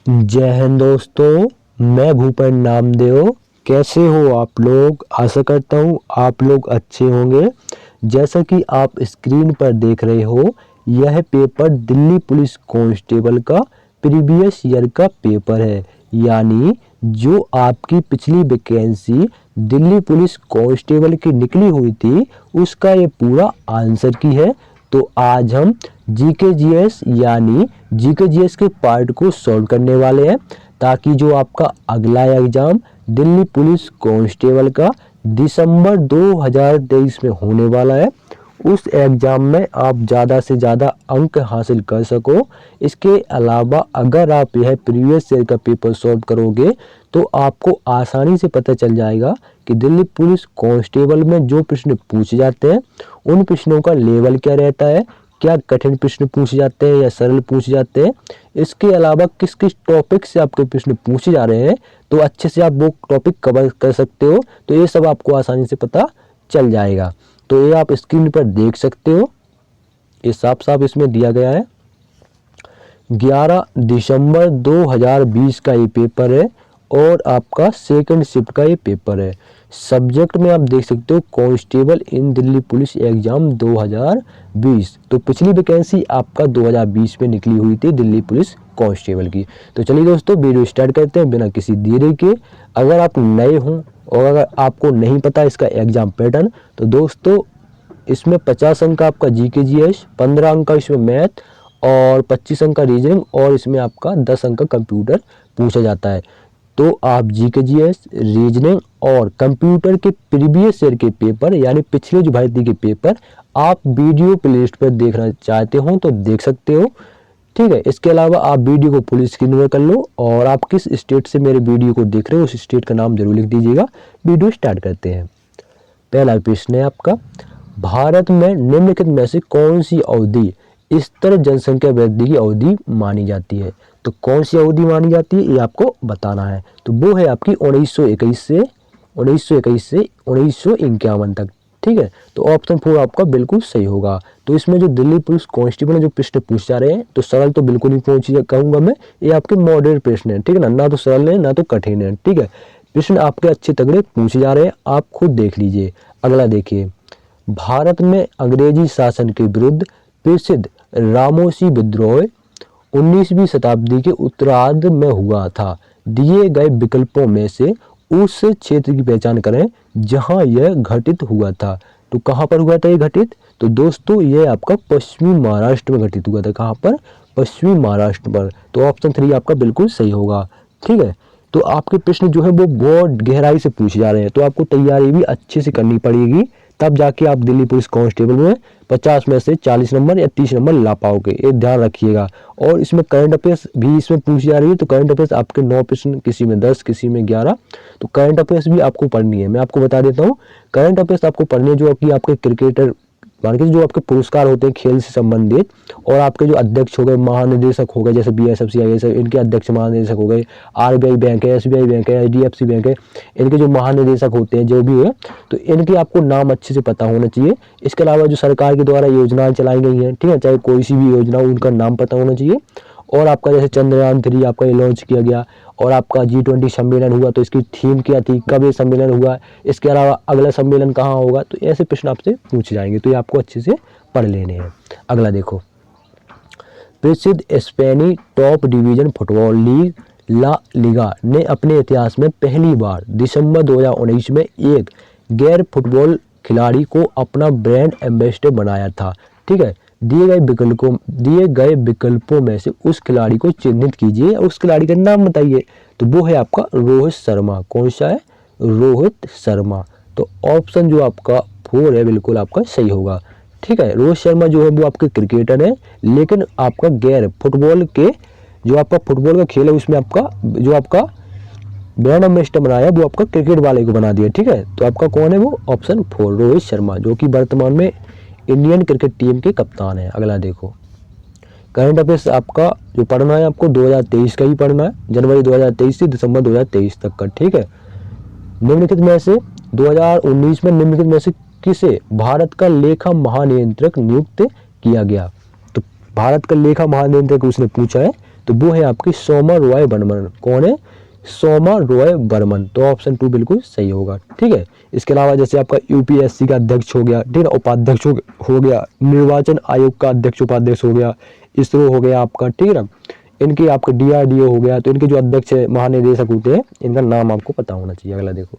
जय हिंद दोस्तों, मैं भूपेन नामदेव। कैसे हो आप लोग? आशा करता हूँ आप लोग अच्छे होंगे। जैसा कि आप स्क्रीन पर देख रहे हो, यह पेपर दिल्ली पुलिस कांस्टेबल का प्रीवियस ईयर का पेपर है। यानी जो आपकी पिछली वैकेंसी दिल्ली पुलिस कांस्टेबल की निकली हुई थी, उसका ये पूरा आंसर की है। तो आज हम जीके जीएस यानी जीके जीएस के पार्ट को सॉल्व करने वाले हैं, ताकि जो आपका अगला एग्जाम दिल्ली पुलिस कांस्टेबल का दिसंबर 2023 में होने वाला है, उस एग्जाम में आप ज़्यादा से ज़्यादा अंक हासिल कर सको। इसके अलावा अगर आप यह प्रीवियस ईयर का पेपर सॉल्व करोगे तो आपको आसानी से पता चल जाएगा कि दिल्ली पुलिस कांस्टेबल में जो प्रश्न पूछे जाते हैं उन प्रश्नों का लेवल क्या रहता है, क्या कठिन प्रश्न पूछे जाते हैं या सरल पूछे जाते हैं। इसके अलावा किस किस टॉपिक से आपके प्रश्न पूछे जा रहे हैं, तो अच्छे से आप वो टॉपिक कवर कर सकते हो। तो ये सब आपको आसानी से पता चल जाएगा। तो ये आप स्क्रीन पर देख सकते हो, ये साफ साफ इसमें दिया गया है। 11 दिसंबर 2020 का ये पेपर है और आपका सेकंड शिफ्ट का ये पेपर है। सब्जेक्ट में आप देख सकते हो कांस्टेबल इन दिल्ली पुलिस एग्जाम 2020। तो पिछली वैकेंसी आपका 2020 में निकली हुई थी दिल्ली पुलिस कांस्टेबल की। तो चलिए दोस्तों, वीडियो स्टार्ट करते हैं बिना किसी देरी के। अगर आप नए हों और अगर आपको नहीं पता इसका एग्जाम पैटर्न, तो दोस्तों इसमें 50 अंक का आपका जीके जीएस, 15 अंक का इसमें मैथ और 25 अंक का रीजनिंग, और इसमें आपका 10 अंक का कंप्यूटर पूछा जाता है। तो आप जीके जीएस, रीजनिंग और कंप्यूटर के प्रीवियस ईयर के पेपर यानी पिछले जो भर्ती के पेपर आप वीडियो प्लेलिस्ट पर देखना चाहते हो तो देख सकते हो, ठीक है। इसके अलावा आप वीडियो को फुल स्क्रीन में कर लो और आप किस स्टेट से मेरे वीडियो को देख रहे हो उस स्टेट का नाम जरूर लिख दीजिएगा। वीडियो स्टार्ट करते हैं। पहला प्रश्न है आपका, भारत में निम्नलिखित में से कौन सी अवधि स्तर जनसंख्या वृद्धि की अवधि मानी जाती है? तो कौन सी अवधि मानी जाती है ये आपको बताना है। तो वो है आपकी 1921 से 1951 तक, ठीक है। तो ऑप्शन 4 आपका बिल्कुल सही होगा। तो इसमें जो दिल्ली पुलिस कांस्टेबल में जो प्रश्न पूछ जा रहे हैं, तो सरल तो बिल्कुल नहीं पूछ कहूंगा मैं, ये आपके मॉडरेट प्रश्न है, ठीक है ना। ना तो सरल है ना तो कठिन है, ठीक है। प्रश्न आपके अच्छे तगड़े पूछे जा रहे हैं, आप खुद देख लीजिए। अगला देखिए, भारत में अंग्रेजी शासन के विरुद्ध प्रसिद्ध रामोसी विद्रोह 19वीं शताब्दी के उत्तरार्ध में हुआ था। दिए गए विकल्पों में से उस क्षेत्र की पहचान करें जहां यह घटित हुआ था। तो कहां पर हुआ था ये घटित? तो दोस्तों ये आपका पश्चिमी महाराष्ट्र में घटित हुआ था। कहां पर? पश्चिमी महाराष्ट्र पर। तो ऑप्शन 3 आपका बिल्कुल सही होगा, ठीक है। तो आपके प्रश्न जो है वो बहुत गहराई से पूछे जा रहे हैं, तो आपको तैयारी भी अच्छे से करनी पड़ेगी, तब जाके आप दिल्ली पुलिस कांस्टेबल में 50 में से 40 नंबर या 30 नंबर ला पाओगे, ये ध्यान रखिएगा। और इसमें करंट अफेयर्स भी इसमें पूछी जा रही है। तो करंट अफेयर्स आपके 9 प्रश्न, किसी में 10, किसी में 11। तो करंट अफेयर्स भी आपको पढ़नी है। मैं आपको बता देता हूँ, करंट अफेयर्स आपको पढ़नी है जो कि आपके क्रिकेटर मान के जो आपके पुरस्कार होते हैं खेल से संबंधित, और आपके जो अध्यक्ष हो गए, महानिदेशक हो गए, जैसे बीएसएफ सीआईएसएफ, इनके अध्यक्ष महानिदेशक हो गए, आरबीआई बैंक है, एसबीआई बैंक है, एचडीएफसी बैंक है, इनके जो महानिदेशक होते हैं जो भी है, तो इनके आपको नाम अच्छे से पता होना चाहिए। इसके अलावा जो सरकार के द्वारा योजनाएं चलाई गई हैं, ठीक है, चाहे कोई सी भी योजना हो, उनका नाम पता होना चाहिए। और आपका जैसे चंद्रयान 3 आपका ये लॉन्च किया गया, और आपका G20 सम्मेलन हुआ तो इसकी थीम क्या थी, कब ये सम्मेलन हुआ, इसके अलावा अगला सम्मेलन कहाँ होगा, तो ऐसे प्रश्न आपसे पूछे जाएंगे, तो ये आपको अच्छे से पढ़ लेने हैं। अगला देखो, प्रसिद्ध स्पेनी टॉप डिवीजन फुटबॉल लीग ला लिगा ने अपने इतिहास में पहली बार दिसंबर 2019 में एक गैर फुटबॉल खिलाड़ी को अपना ब्रांड एम्बेसडर बनाया था, ठीक है। दिए गए विकल्पों में से उस खिलाड़ी को चिन्हित कीजिए, उस खिलाड़ी का नाम बताइए। तो वो है आपका रोहित शर्मा। कौन सा है? रोहित शर्मा। तो ऑप्शन जो आपका 4 है बिल्कुल आपका सही होगा, ठीक है। रोहित शर्मा जो है वो आपके क्रिकेटर है, लेकिन आपका गैर फुटबॉल के जो आपका फुटबॉल का खेल है उसमें आपका जो आपका ब्रांड एम्बेसडर बनाया वो आपका क्रिकेट वाले को बना दिया, ठीक है। तो आपका कौन है वो? ऑप्शन 4 रोहित शर्मा, जो कि वर्तमान में इंडियन क्रिकेट टीम के कप्तान है। अगला देखो, करंट अफेयर्स आपका जो पढ़ना है आपको 2023 का ही पढ़ना है, जनवरी 2023 से दिसंबर 2023 तक का, ठीक है। निम्नलिखित में से 2019 में निम्नलिखित में से किसे भारत का लेखा महानियंत्रक नियुक्त किया गया? तो भारत का लेखा महानियंत्रक उसने पूछा है, तो वो है आपकी सोमा रॉय बर्मन। कौन है? सोमा रॉय बर्मन। तो ऑप्शन 2 बिल्कुल सही होगा। ठीक है। इसके अलावा जैसे आपका यूपीएससी का अध्यक्ष हो गया, ठीक है, उपाध्यक्ष हो गया, निर्वाचन आयोग का अध्यक्ष उपाध्यक्ष हो गया, इसरो हो गया आपका, ठीक है ना, इनकी आपका डीआरडीओ हो गया, तो इनके जो अध्यक्ष महानिदेशक होते हैं इनका नाम आपको पता होना चाहिए। अगला देखो,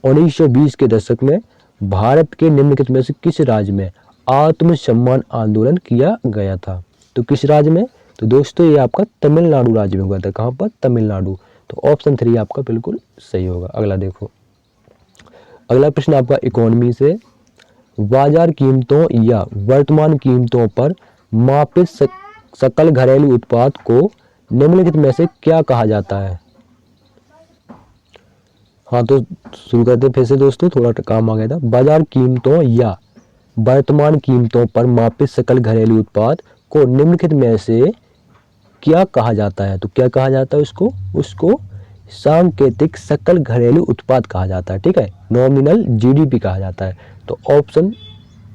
1920 के दशक में भारत के निम्नलिखित में से किस राज्य में आत्मसम्मान आंदोलन किया गया था? तो किस राज्य में? तो दोस्तों ये आपका तमिलनाडु राज्य में हुआ था। कहाँ पर? तमिलनाडु। तो ऑप्शन 3 आपका बिल्कुल सही होगा। अगला देखो, अगला प्रश्न आपका इकोनॉमी से, बाजार कीमतों या वर्तमान कीमतों पर मापित सकल घरेलू उत्पाद को निम्नलिखित में से क्या कहा जाता है? हाँ तो शुरू करते हैं फिर से दोस्तों, थोड़ा काम आ गया था। बाजार कीमतों या वर्तमान कीमतों पर मापित सकल घरेलू उत्पाद को निम्नलिखित में से क्या कहा जाता है? तो क्या कहा जाता है उसको सांकेतिक सकल घरेलू उत्पाद कहा जाता है। ठीक है, नॉमिनल जीडीपी कहा जाता है। तो ऑप्शन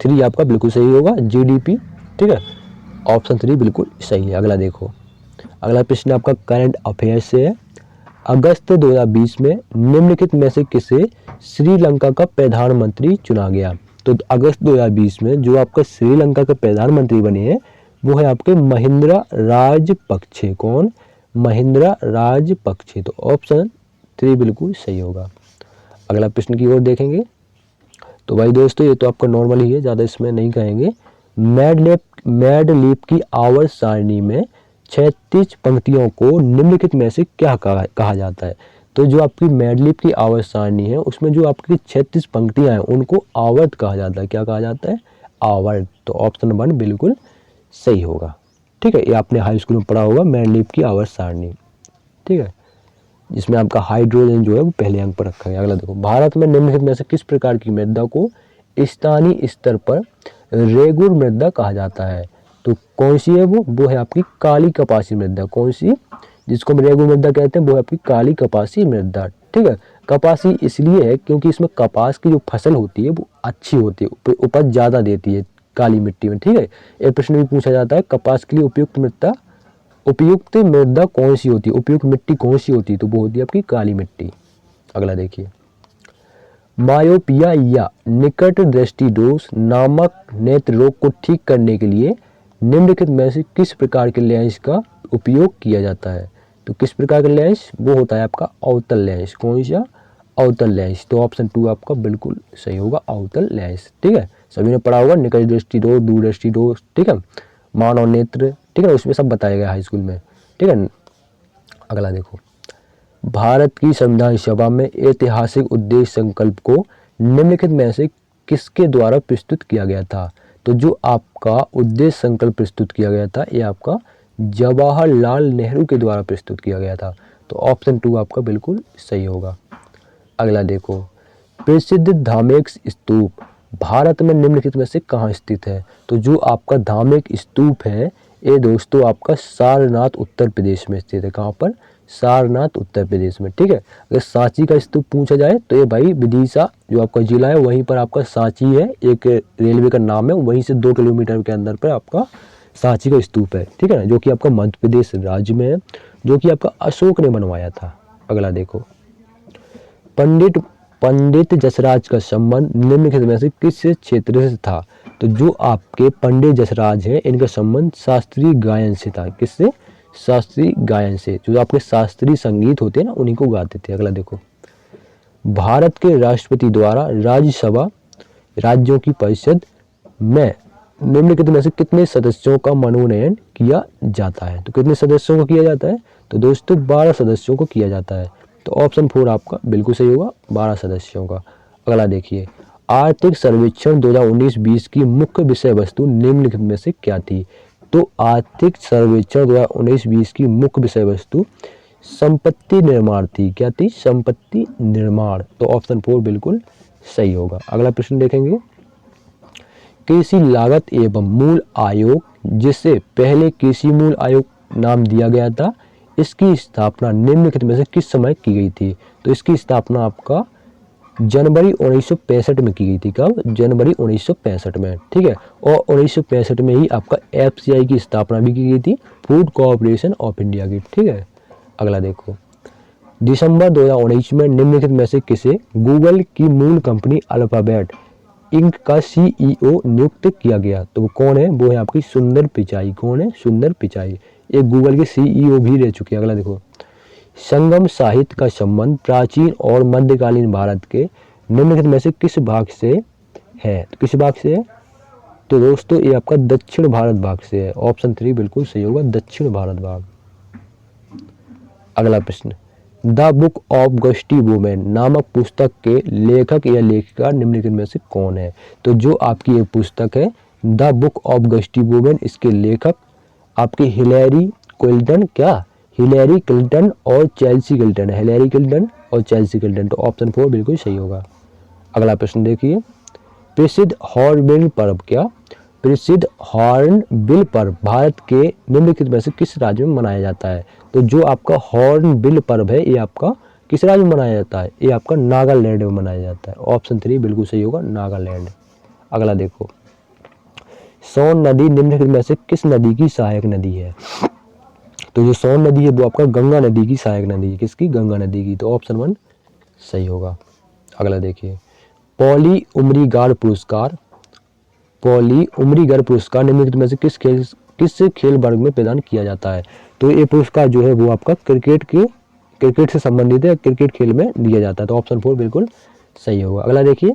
3 आपका बिल्कुल सही होगा, जीडीपी। ठीक है, ऑप्शन 3 बिल्कुल सही है। अगला देखो, अगला प्रश्न आपका करंट अफेयर्स से है। अगस्त 2020 में निम्नलिखित में से किसे श्रीलंका का प्रधानमंत्री चुना गया? तो अगस्त 2020 में जो आपका श्रीलंका के प्रधानमंत्री बने हैं वो है आपके महिंद्रा राजपक्षे। कौन? महिंद्रा राजपक्षे। तो ऑप्शन 3 बिल्कुल सही होगा। अगला प्रश्न की ओर देखेंगे तो भाई दोस्तों ये तो आपका नॉर्मल ही है, ज़्यादा इसमें नहीं कहेंगे। मैडलिप की आवर्त सारणी में 36 पंक्तियों को निम्नलिखित में से क्या कहा जाता है? तो जो आपकी मैडलिप की आवर्त सारणी है उसमें जो आपकी 36 पंक्तियां हैं उनको आवर्त कहा जाता है। क्या कहा जाता है? आवर्त। तो ऑप्शन 1 बिल्कुल सही होगा। ठीक है, ये आपने हाई स्कूल में पढ़ा होगा, मैडलिप की आवर्त सारणी। ठीक है, जिसमें आपका हाइड्रोजन जो है वो पहले अंक पर रखा गया। अगला देखो, भारत में निम्नलिखित में से किस प्रकार की मृदा को स्थानीय स्तर पर रेगुर मृदा कहा जाता है? तो कौन सी है वो है आपकी काली कपासी मृदा। कौन सी? जिसको हम रेगुर मृदा कहते हैं वो है आपकी काली कपासी मृदा। ठीक है, कपासी इसलिए है क्योंकि इसमें कपास की जो फसल होती है वो अच्छी होती है, उपज ज़्यादा देती है काली मिट्टी में। ठीक है, एक प्रश्न भी पूछा जाता है कपास के लिए उपयुक्त मृदा कौन सी होती है, उपयुक्त मिट्टी कौन सी होती है? तो वो होती है आपकी काली मिट्टी। अगला देखिए, मायोपिया या निकट दृष्टि दोष नामक नेत्र रोग को ठीक करने के लिए निम्नलिखित में से किस प्रकार के लेंस का उपयोग किया जाता है? तो किस प्रकार का लेंस? वो होता है आपका अवतल लेंस। कौन सा? अवतल लेंस। तो ऑप्शन 2 आपका बिल्कुल सही होगा, अवतल लेंस। ठीक है, सभी ने पढ़ा होगा निकट दृष्टि दोष, दूर दृष्टि दोष। ठीक है, मानव नेत्र, ठीक है, उसमें सब बताया गया हाई स्कूल में। ठीक है, अगला देखो, भारत की संविधान सभा में ऐतिहासिक उद्देश्य संकल्प को निम्नलिखित में से किसके द्वारा प्रस्तुत किया गया था? तो जो आपका उद्देश्य संकल्प प्रस्तुत किया गया था ये आपका जवाहरलाल नेहरू के द्वारा प्रस्तुत किया गया था। तो ऑप्शन 2 आपका बिल्कुल सही होगा। अगला देखो, प्रसिद्ध धार्मिक स्तूप भारत में निम्नलिखित में से कहाँ स्थित है? तो जो आपका धार्मिक स्तूप है ये दोस्तों आपका सारनाथ उत्तर प्रदेश में स्थित है। कहाँ पर? सारनाथ उत्तर प्रदेश में। ठीक है, अगर सांची का स्तूप पूछा जाए तो ये भाई विदिशा जो आपका जिला है वहीं पर आपका सांची है, एक रेलवे का नाम है, वहीं से 2 किलोमीटर के अंदर पर आपका सांची का स्तूप है। ठीक है ना, जो कि आपका मध्य प्रदेश राज्य में है, जो कि आपका अशोक ने बनवाया था। अगला देखो, पंडित जसराज का संबंध निम्नलिखित में से किस क्षेत्र से था? तो जो आपके पंडित जसराज हैं इनका संबंध शास्त्रीय गायन से था। किससे? शास्त्रीय गायन से। जो आपके शास्त्रीय संगीत होते हैं ना उन्हीं को गाते थे। अगला देखो, भारत के राष्ट्रपति द्वारा राज्यसभा राज्यों की परिषद में निम्नलिखित में से कितने सदस्यों का मनोनयन किया जाता है? तो कितने सदस्यों को किया जाता है? तो दोस्तों 12 सदस्यों को किया जाता है। तो ऑप्शन 4 आपका बिल्कुल सही होगा, 12 सदस्यों का। अगला देखिए, आर्थिक सर्वेक्षण 2019-20 की मुख्य विषय वस्तु निम्नलिखित में से क्या थी? तो आर्थिक सर्वेक्षण 2019-20 की मुख्य विषय वस्तु संपत्ति निर्माण थी। क्या थी? संपत्ति निर्माण। तो ऑप्शन 4 बिल्कुल सही होगा। अगला प्रश्न देखेंगे, कृषि लागत एवं मूल आयोग, जिसे पहले कृषि मूल आयोग नाम दिया गया था, इसकी स्थापना निम्नलिखित में से किस समय की गई थी? तो इसकी स्थापना आपका जनवरी 1965 में की गई थी। कब? जनवरी 1965 में, ठीक है। और 1965 में ही आपका एफसीआई की स्थापना भी की गई थी, फूड कॉर्पोरेशन ऑफ इंडिया की, ठीक है। अगला देखो, दिसंबर 2019 में निम्नलिखित में से किसे गूगल की मूल कंपनी अल्फाबेट इंक का सीईओ नियुक्त किया गया? तो वो कौन है? वो है आपकी सुंदर पिचाई। कौन है? सुंदर पिचाई। एक गूगल के सीईओ भी रह चुके हैं। अगला देखो, संगम साहित्य का संबंध प्राचीन और मध्यकालीन भारत के निम्नलिखित में से किस भाग से है? तो किस भाग से है? तो दोस्तों ये आपका दक्षिण भारत भाग से है। ऑप्शन 3 बिल्कुल सही होगा, दक्षिण भारत भाग। अगला प्रश्न, the book of gusty women नामक पुस्तक के लेखक या लेखिका निम्नलिखित में से कौन है? तो जो आपकी ये पुस्तक है the book of gusty women, इसके लेखक आपके हिलेरी क्लिंटन, क्या? हिलेरी क्लिंटन और चेल्सी क्लिंटन, हिलेरी क्लिंटन और चेल्सी क्लिंटन। तो ऑप्शन 4 बिल्कुल सही होगा। अगला प्रश्न देखिए, प्रसिद्ध हॉर्नबिल पर्व, क्या? प्रसिद्ध हॉर्नबिल पर्व भारत के निम्नलिखित में से किस राज्य में मनाया जाता है? तो जो आपका हॉर्नबिल पर्व है ये आपका किस राज्य में मनाया जाता है? ये आपका नागालैंड में मनाया जाता है। ऑप्शन 3 बिल्कुल सही होगा, नागालैंड। अगला देखो, सोन नदी निम्नलिखित में से किस नदी की सहायक नदी है? तो जो सोन नदी है वो आपका गंगा नदी की सहायक नदी है। किसकी? गंगा नदी की। तो ऑप्शन 1 सही होगा। अगला देखिए, पॉली उमरीगार पुरस्कार, पॉली उमरीगर पुरस्कार निम्नलिखित में से किस खेल वर्ग में प्रदान किया जाता है? तो ये पुरस्कार जो है वो आपका क्रिकेट से संबंधित है, क्रिकेट खेल में दिया जाता है। तो ऑप्शन 4 बिल्कुल सही होगा। अगला देखिए,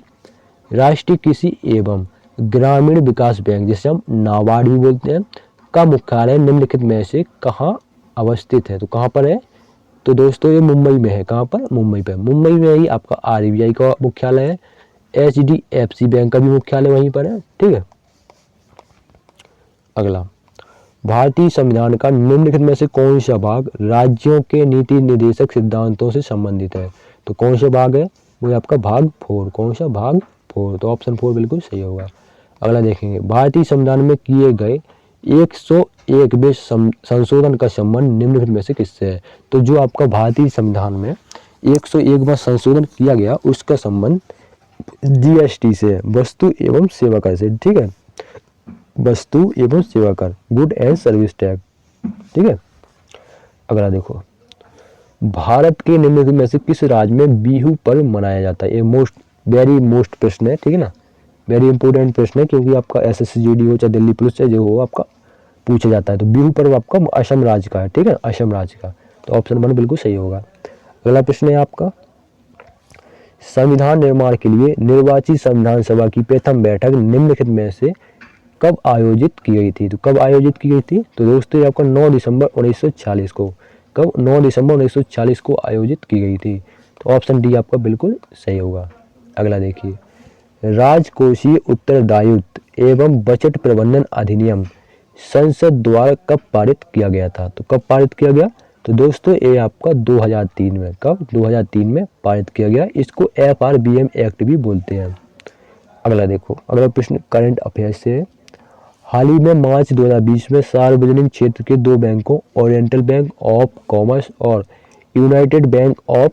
राष्ट्रीय कृषि एवं ग्रामीण विकास बैंक, जिसे हम नाबार्ड भी बोलते हैं, का मुख्यालय निम्नलिखित में से कहाँ अवस्थित है? तो कहाँ पर है? तो दोस्तों ये मुंबई में है। कहाँ पर? मुंबई पर। मुंबई में ही आपका आरबीआई का मुख्यालय है, एचडीएफसी बैंक का भी मुख्यालय वहीं पर है, ठीक है। अगला, भारतीय संविधान का निम्नलिखित में से कौन सा भाग राज्यों के नीति निर्देशक सिद्धांतों से संबंधित है? तो कौन सा भाग है? वो है आपका भाग 4। कौन सा? भाग 4। तो ऑप्शन 4 बिल्कुल सही होगा। अगला देखेंगे, भारतीय संविधान में किए गए 101वें संशोधन का संबंध निम्नलिखित में से किससे है? तो जो आपका भारतीय संविधान में 101वां संशोधन किया गया उसका संबंध जीएसटी से, वस्तु एवं सेवा कर से, ठीक है। वस्तु एवं सेवा कर, गुड एंड सर्विस टैक्स, ठीक है। अगला देखो, भारत के निम्नलिखित में से किस राज्य में बिहू पर्व मनाया जाता है? ये वेरी मोस्ट प्रश्न है, ठीक है ना, वेरी इंपॉर्टेंट प्रश्न है, क्योंकि आपका एसएससी हो चाहे दिल्ली पुलिस चाहे जो हो आपका पूछा जाता है। तो बिहू पर्व आपका असम राज्य का है, ठीक है, असम राज्य का। तो ऑप्शन 1 बिल्कुल सही होगा। अगला प्रश्न है आपका, संविधान निर्माण के लिए निर्वाचित संविधान सभा की प्रथम बैठक निम्नलिखित में से कब आयोजित की गई थी? तो कब आयोजित की गई थी? तो दोस्तों ये आपका 9 दिसंबर 1940 को, कब? 9 दिसंबर 1940 को आयोजित की गई थी। तो ऑप्शन डी आपका बिल्कुल सही होगा। अगला देखिए, राजकोषीय उत्तरदायित्व एवं बजट प्रबंधन अधिनियम संसद द्वारा कब पारित किया गया था? तो कब पारित किया गया? तो दोस्तों ये आपका 2003 में, कब? 2003 में पारित किया गया। इसको FRBM एक्ट भी बोलते हैं। अगला देखो, अगला प्रश्न करंट अफेयर्स से है। हाल ही में मार्च 2020 में सार्वजनिक क्षेत्र के 2 बैंकों ओरिएंटल बैंक ऑफ कॉमर्स और यूनाइटेड बैंक ऑफ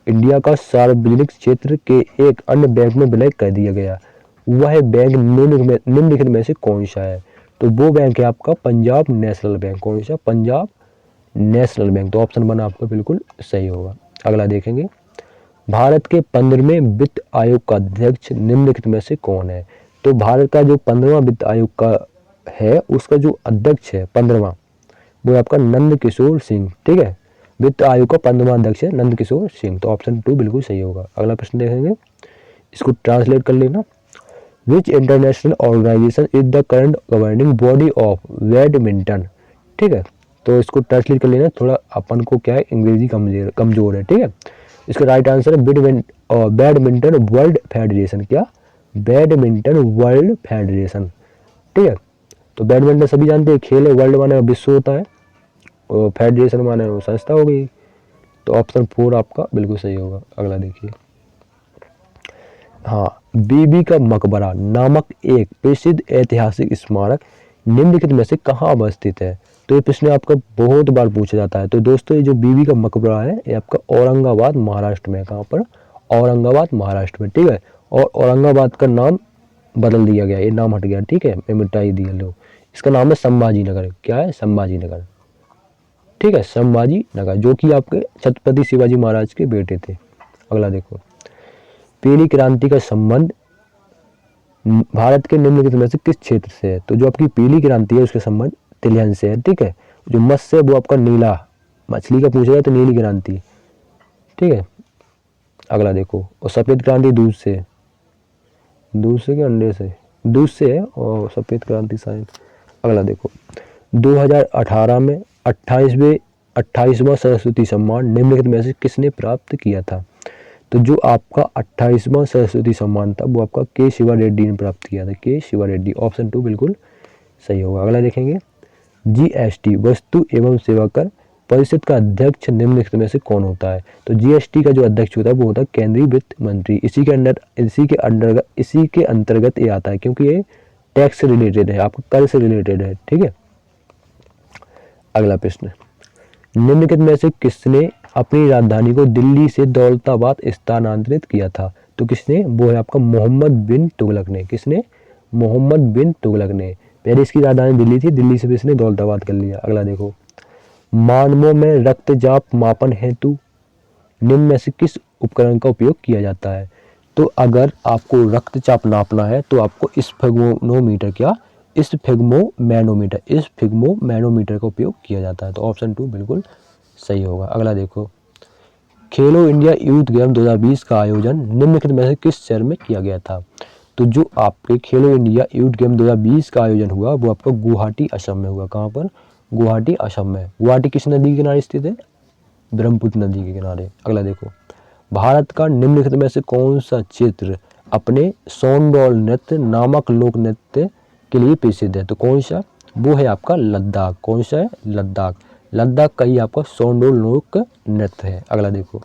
इंडिया का सार्वजनिक क्षेत्र के एक अन्य बैंक में विलय कर दिया गया। वह बैंक निम्नलिखित में से कौन सा है? तो वो बैंक है आपका पंजाब नेशनल बैंक। कौन सा? Punjab national bank. तो ऑप्शन 1 आपका बिल्कुल सही होगा। अगला देखेंगे, भारत के 15वें वित्त आयोग का अध्यक्ष निम्नलिखित में से कौन है? तो भारत का जो 15वां वित्त आयोग का है उसका जो अध्यक्ष है 15वां, वो आपका नंद किशोर सिंह, ठीक है। वित्त आयोग का 15वां अध्यक्ष है नंद किशोर सिंह। तो ऑप्शन 2 बिल्कुल सही होगा। अगला प्रश्न देखेंगे, इसको ट्रांसलेट कर लेना। Which international organisation is the current governing body of badminton, ठीक है। तो इसको ट्रांसलेट कर लेना, थोड़ा अपन को क्या है अंग्रेजी कमजोर है, ठीक है। इसका राइट आंसर है बैडमिंटन वर्ल्ड फेडरेशन। क्या? बैडमिंटन वर्ल्ड फेडरेशन, ठीक है। तो बैडमिंटन सभी जानते हैं खेल है, वर्ल्ड माने विश्व होता है और फेडरेशन माने संस्था हो गई। तो ऑप्शन 4 आपका बिल्कुल सही होगा। अगला देखिए, हाँ, बीबी का मकबरा नामक एक प्रसिद्ध ऐतिहासिक स्मारक निम्नलिखित में से कहाँ अवस्थित है? तो ये प्रश्न आपका बहुत बार पूछा जाता है। तो दोस्तों ये जो बीबी का मकबरा है ये आपका औरंगाबाद महाराष्ट्र में। कहाँ पर? औरंगाबाद महाराष्ट्र में, ठीक है। और औरंगाबाद का नाम बदल दिया गया, ये नाम हट गया, ठीक है, मैं मिटा ही दिया लो। इसका नाम है संभाजी नगर। क्या है? संभाजी नगर, ठीक है, संभाजी नगर, जो कि आपके छत्रपति शिवाजी महाराज के बेटे थे। अगला देखो, पीली क्रांति का संबंध भारत के निम्नलिखित में से किस क्षेत्र से है? तो जो आपकी पीली क्रांति है उसका संबंध तिलहन से है, ठीक है। जो मत्स्य है वो आपका नीला, मछली का पूछा जाए तो नीली क्रांति, ठीक है। अगला देखो, और सफेद क्रांति दूध से, दूध से क्या अंडे से? दूध से है, और सफेद क्रांति शायद। अगला देखो, 2018 में 28वां सरस्वती सम्मान निम्नलिखित में से किसने प्राप्त किया था? तो जो आपका 28वां सरस्वती सम्मान था वो आपका के शिवा रेड्डी ने प्राप्त किया था, के शिवा रेड्डी। ऑप्शन 2 बिल्कुल सही होगा। अगला देखेंगे, जीएसटी वस्तु एवं सेवा कर परिषद का अध्यक्ष निम्नलिखित में से कौन होता है? तो जीएसटी का जो अध्यक्ष होता है वो होता है केंद्रीय वित्त मंत्री। इसी के अंतर्गत ये आता है, क्योंकि ये टैक्स से रिलेटेड है, आपका कर से रिलेटेड है, ठीक है। अगला प्रश्न, निम्नलिखित में से किसने अपनी राजधानी को दिल्ली से दौलताबाद स्थानांतरित किया था? तो किसने? वो है आपका मोहम्मद बिन तुगलक ने। किसने? मोहम्मद बिन तुगलक ने। पहले इसकी राजधानी दिल्ली थी, दिल्ली से इसने दौलताबाद कर लिया। अगला देखो, मानवों में रक्तचाप मापन हेतु निम्न में से किस उपकरण का उपयोग किया जाता है? तो अगर आपको रक्तचाप नापना है तो आपको स्फिग्मोमैनोमीटर का उपयोग किया जाता है। तो ऑप्शन 2 बिल्कुल सही होगा। अगला देखो, खेलो इंडिया यूथ गेम 2020 का आयोजन निम्नलिखित में से किस शहर में किया गया था? तो जो आपके खेलो इंडिया यूथ गेम 2020 का आयोजन हुआ वो आपका गुवाहाटी असम में हुआ। कहाँ पर? गुवाहाटी असम में। गुवाहाटी किस नदी के किनारे स्थित है? ब्रह्मपुत्र नदी के किनारे। अगला देखो, भारत का निम्नलिखित में से कौन सा क्षेत्र अपने सोनडोल नृत्य नामक लोक नृत्य के लिए प्रसिद्ध है? तो कौन सा? वो है आपका लद्दाख। कौन सा है? लद्दाख। लद्दाख का ही आपका सोनडोल लोक नृत्य है। अगला देखो,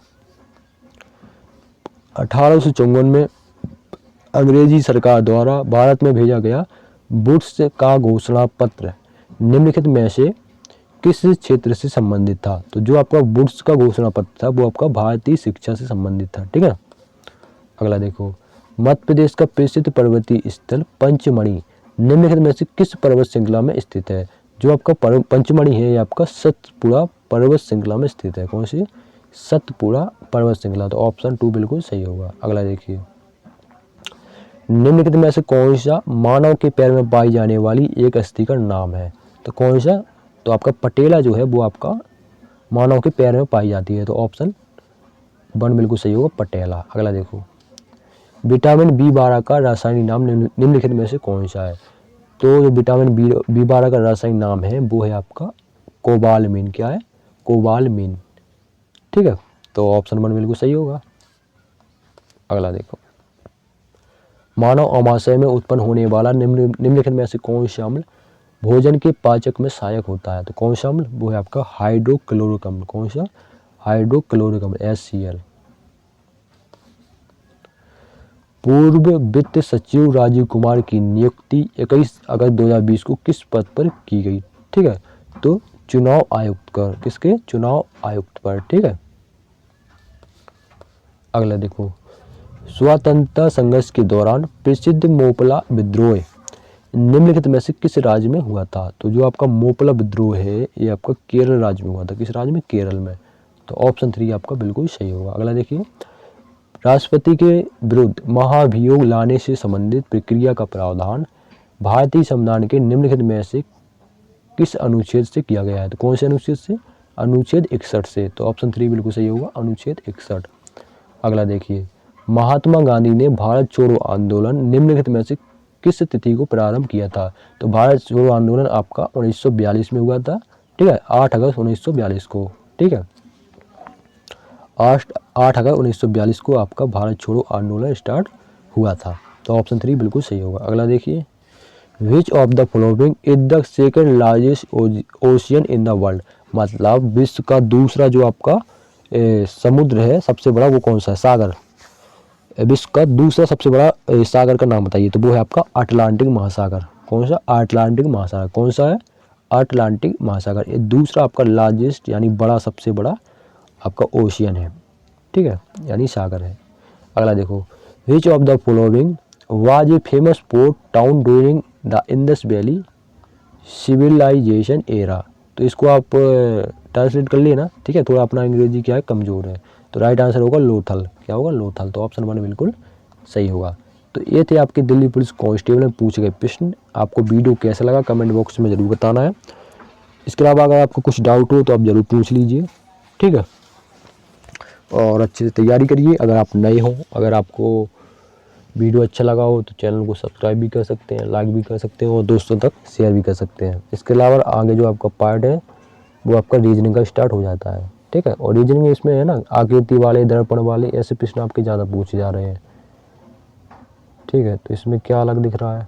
1854 में अंग्रेजी सरकार द्वारा भारत में भेजा गया वुड्स का घोषणा पत्र निम्नलिखित में से किस क्षेत्र से संबंधित था? तो जो आपका वुड्स का घोषणा पत्र था वो आपका भारतीय शिक्षा से संबंधित था, ठीक है। अगला देखो, मध्य प्रदेश का प्रसिद्ध पर्वतीय स्थल पंचमढ़ी निम्नलिखित में से किस पर्वत श्रृंखला में स्थित है? जो आपका पंचमढ़ी है ये आपका सतपुड़ा पर्वत श्रृंखला में स्थित है। कौन सी? सतपुड़ा पर्वत श्रृंखला। तो ऑप्शन 2 बिल्कुल सही होगा। अगला देखिए, निम्नलिखित में से कौन सा मानव के पैर में पाई जाने वाली एक अस्थि का नाम है? तो कौन सा? तो आपका पटेला जो है वो आपका मानव के पैर में पाई जाती है। तो ऑप्शन 1 बिल्कुल सही होगा, पटेला। अगला देखो, विटामिन B12 का रासायनिक नाम निम्नलिखित में से कौन सा है? तो जो विटामिन B12 का रासायनिक नाम है वो है आपका कोबालमिन। क्या है? कोबालमिन, ठीक है। तो ऑप्शन 1 बिल्कुल सही होगा। अगला देखो, मानव अमाशय में उत्पन्न होने वाला निम्नलिखित में से कौन सा अम्ल भोजन के पाचक में सहायक होता है? तो कौन सा अम्ल? वो है आपका हाइड्रोक्लोरिक अम्ल। कौन सा? हाइड्रोक्लोरिक अम्ल, HCl। पूर्व वित्त सचिव राजीव कुमार की नियुक्ति 21 अगस्त 2020 को किस पद पर की गई? ठीक है, तो चुनाव आयुक्त कर, किसके? चुनाव आयुक्त पर, ठीक है। अगला देखो, स्वतंत्रता संघर्ष के दौरान प्रसिद्ध मोपला विद्रोह निम्नलिखित में से किस राज्य में हुआ था? तो जो आपका मोपला विद्रोह है ये आपका केरल राज्य में हुआ था। किस राज्य में? केरल में। तो ऑप्शन 3 आपका बिल्कुल सही होगा। अगला देखिए, राष्ट्रपति के विरुद्ध महाभियोग लाने से संबंधित प्रक्रिया का प्रावधान भारतीय संविधान के निम्नलिखित में से किस अनुच्छेद से किया गया है? तो कौन से अनुच्छेद से? अनुच्छेद 61 से। तो ऑप्शन 3 बिल्कुल सही होगा, अनुच्छेद 61। अगला देखिए, महात्मा गांधी ने भारत छोड़ो आंदोलन निम्नलिखित में से किस तिथि को प्रारंभ किया था? तो भारत छोड़ो आंदोलन आपका 1942 में हुआ था, ठीक है, 8 अगस्त 1942 को, ठीक है। 8 अगस्त 1942 को आपका भारत छोड़ो आंदोलन स्टार्ट हुआ था। तो ऑप्शन 3 बिल्कुल सही होगा। अगला देखिए, विच of the following is the second largest ocean in the world? मतलब विश्व का दूसरा जो आपका समुद्र है सबसे बड़ा, वो कौन सा है? सागर। विश्व का दूसरा सबसे बड़ा सागर का नाम बताइए। तो वो है आपका अटलांटिक महासागर। कौन सा? अटलांटिक महासागर। कौन सा है? अटलांटिक महासागर। ये दूसरा आपका लार्जेस्ट यानी बड़ा, सबसे बड़ा आपका ओशियन है, ठीक है, यानी सागर है। अगला देखो, which of the following was a famous port town during the Indus valley civilisation era. तो इसको आप ट्रांसलेट कर लिए ना, ठीक है, थोड़ा अपना अंग्रेजी क्या है कमज़ोर है। तो राइट आंसर होगा लोथल। क्या होगा? लोथल। तो ऑप्शन 1 बिल्कुल सही होगा। तो ये थे आपके दिल्ली पुलिस कांस्टेबल में पूछे गए प्रश्न। आपको वीडियो कैसा लगा कमेंट बॉक्स में ज़रूर बताना है। इसके अलावा अगर आपको कुछ डाउट हो तो आप ज़रूर पूछ लीजिए, ठीक है। और अच्छे से तैयारी करिए। अगर आप नए हो, अगर आपको वीडियो अच्छा लगा हो तो चैनल को सब्सक्राइब भी कर सकते हैं, लाइक भी कर सकते हैं और दोस्तों तक शेयर भी कर सकते हैं। इसके अलावा आगे जो आपका पार्ट है वो आपका रीजनिंग का स्टार्ट हो जाता है, ठीक है। और रीजनिंग इसमें है ना, आकृति वाले, दर्पण वाले, ऐसे प्रश्न आपके ज़्यादा पूछे जा रहे हैं, ठीक है। तो इसमें क्या अलग दिख रहा है,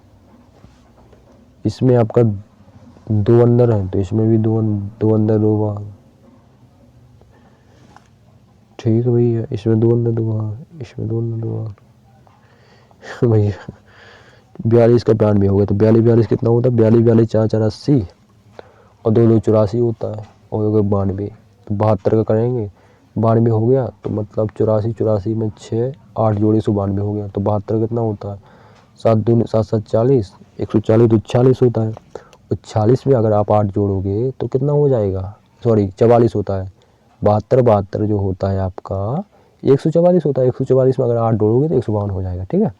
इसमें आपका 2 अंदर है तो इसमें भी 2 अंदर 2 बाहर, ठीक है भैया। इसमें 2 अंदर 2 बाहर, इसमें 2 अंदर 2 बाहर भैया 42 का 92 हो गया। तो 42 कितना होता है? 42 4 4 80 और 2 2 84 होता है और हो गया 92। तो 72 का करेंगे, 92 हो गया तो मतलब 84 84 में 6 8 जोड़े 192 हो गया। तो 72 कितना होता है? 7 दूनी 7 7 40, 140 तो 46 होता है। और 46 में अगर आप 8 जोड़ोगे तो कितना हो जाएगा? सॉरी 44 होता है। 72 जो होता है आपका 144 होता है। 144 में अगर 8 जोड़ोगे तो 152 हो जाएगा, ठीक है।